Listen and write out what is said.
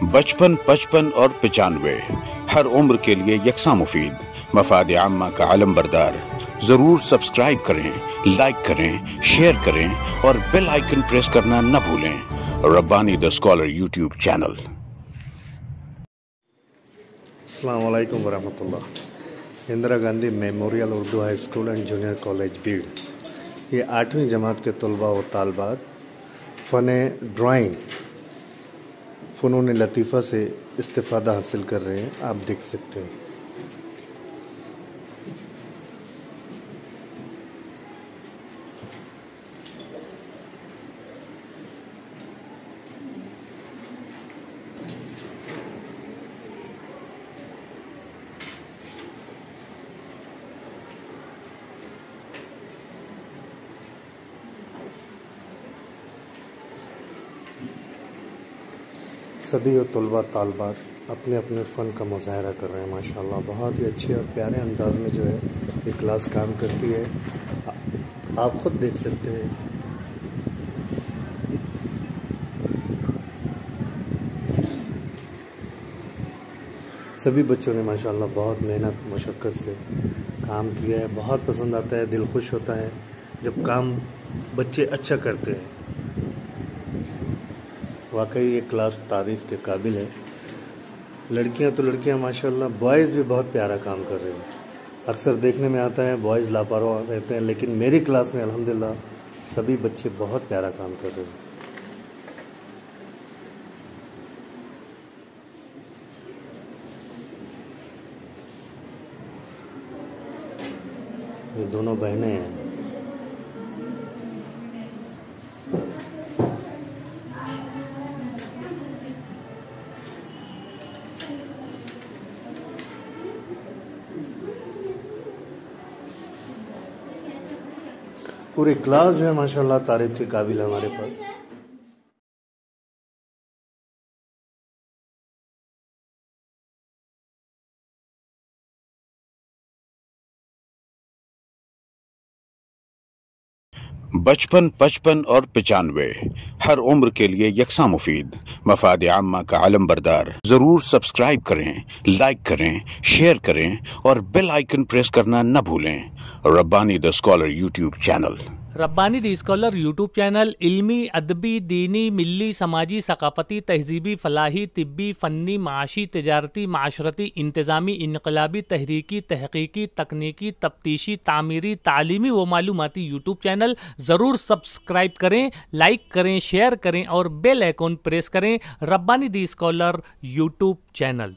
बचपन, 55 और 95 हर उम्र के लिए यकसा मुफीद, मफाद आम्मा का आलम बरदार। जरूर सब्सक्राइब करें, लाइक करें, शेयर करें और बेल आइकन प्रेस करना न भूलें। Rabbani the scholar YouTube channel. अस्सलाम वालेकुम वरहमतुल्लाह। Indira Gandhi memorial Urdu high school and junior college Beed, ये 8वीं जमात के तलबा व तालबात फ़न ड्राइंग, फ़नून लतीफ़ा से इस्तिफ़ादा हासिल कर रहे हैं। आप देख सकते हैं। सभी और तलबा तालबात अपने अपने फ़न का मुज़ाहरा कर रहे हैं। माशाअल्लाह बहुत ही अच्छे और प्यारे अंदाज में जो है ये क्लास काम करती है। आप ख़ुद देख सकते हैं। सभी बच्चों ने माशाअल्लाह बहुत मेहनत मशक्क़त से काम किया है। बहुत पसंद आता है, दिल खुश होता है जब काम बच्चे अच्छा करते हैं। वाकई ये क्लास तारीफ़ के काबिल है। लड़कियां तो लड़कियां माशाल्लाह, बॉयज़ भी बहुत प्यारा काम कर रहे हैं। अक्सर देखने में आता है बॉयज़ लापरवाह रहते हैं, लेकिन मेरी क्लास में अल्हम्दुलिल्लाह सभी बच्चे बहुत प्यारा काम कर रहे हैं। ये दोनों बहनें हैं। पूरी क्लास जो है माशाल्लाह तारीफ़ के काबिल है हमारे पास। बचपन, 55 और 95 हर उम्र के लिए यकसा मुफीद, मफाद आम्मा का आलम बरदार। जरूर सब्सक्राइब करें, लाइक करें, शेयर करें और बेल आइकन प्रेस करना न भूलें। Rabbani the scholar YouTube channel. Rabbani the scholar YouTube channel इल्मी, अदबी, दीनी, मिल्ली, समाजी, सकाफती, तहजीबी, फलाही, तिब्बी, फ़न्नी, माशी, तिजारती, माशरती, इंतज़ामी, इनकलाबी, तहरीकी, तहकीकी, तकनीकी, तफ्तीशी, तामीरी, तालीमी व मालूमाती यूट्यूब चैनल। ज़रूर सब्सक्राइब करें, लाइक करें, शेयर करें और बेल आइकन प्रेस करें। Rabbani the scholar YouTube channel.